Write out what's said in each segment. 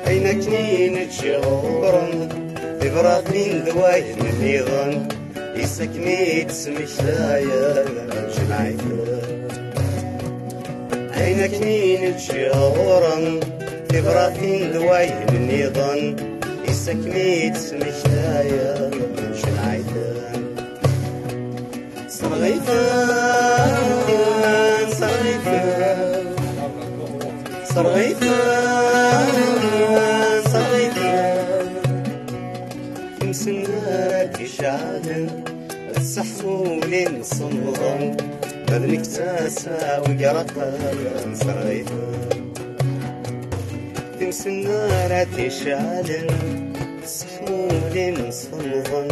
عينكني نتشغرن تبراتني دواين النظام يسكني تسمي شايا شمعيثة عينكني نتشغرن تبراتني دواين النظام يسكني تسمي شايا شمعيثة صرغيثان صرغيثان صرغيثان صرغيثان تمسنات يشعلن السحولي نصمضن بدنك تاسا وقرقان صرغيثان تمسنات يشعلن السحولي نصمضن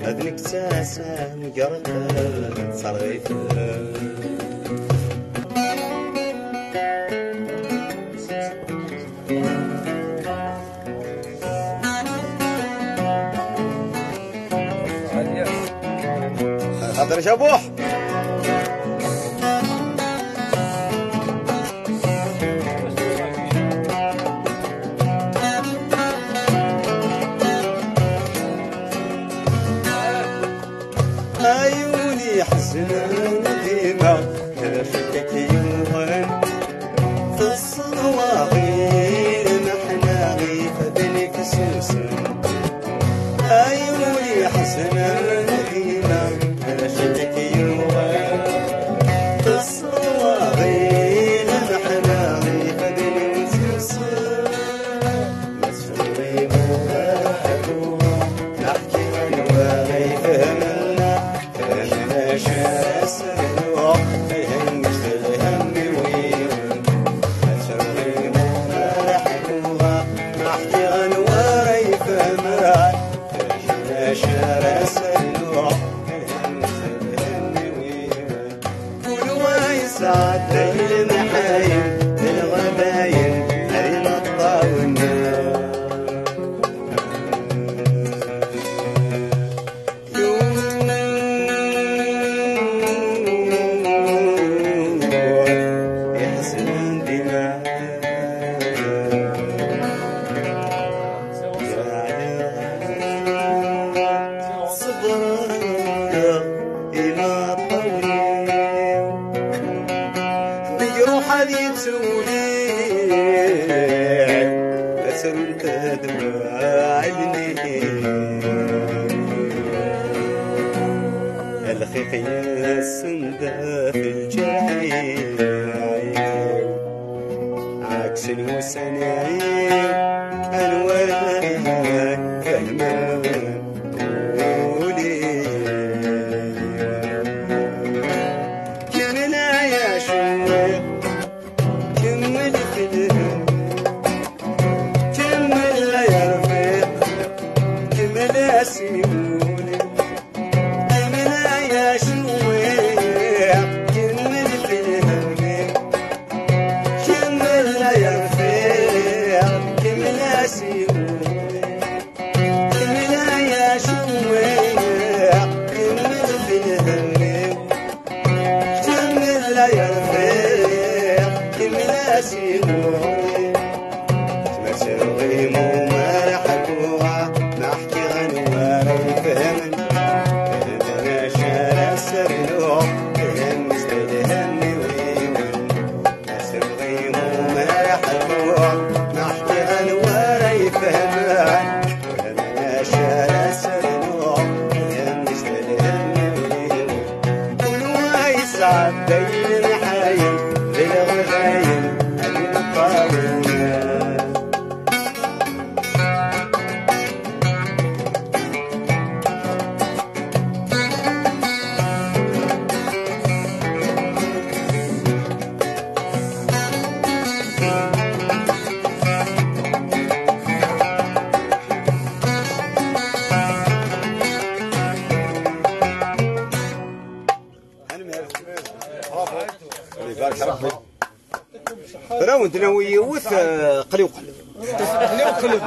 بدنك تاسا وقرقان صرغيثان خاطر شبوح عيوني حزنان ديما كرفتك يوهن في الصواغير محناغي فدنك سوسن عيوني حزنان ديما كرفتك يوهن في الصواغير محناغي فدنك سوسن مسؤولي موهاكو نحكي عنواغي فهمنا فهمنا شاسر الوقت فهمش الهم ويرن مسؤولي موهاكوها نحكي عنواغي فهمنا فهمنا شاسر الوقت فهمش الهم ويرن كلوا يسعد ليل محايم بالغباين أين الطاولنا حديث سوليع بس انت دمعلني الخيخي السندة في الجحيم عكس وسنعيم الوان فهمان قولي كمنا يا شوق كمل فيهم كمل يا رفيق كمل يا سيموني كمل يا شويق كمل فيهم كمل يا رفيق كمل يا سيموني كمل يا شويق كمل فيهم كمل يا رفيق كمل سيموني مسرغي مو مرحبوها نحكي غنواري فهمن فهمنا شارع سرلو فهم مستدهمني ويمن مسرغي مو مرحبوها نحكي غنواري فهمن فهمنا شارع سرلو فهم مستدهمني ويمن كلوا يسعد دين محايم للغباين أمين الطاولنا يبارك ربي ترى وانت ناوي يوث قلي وقلب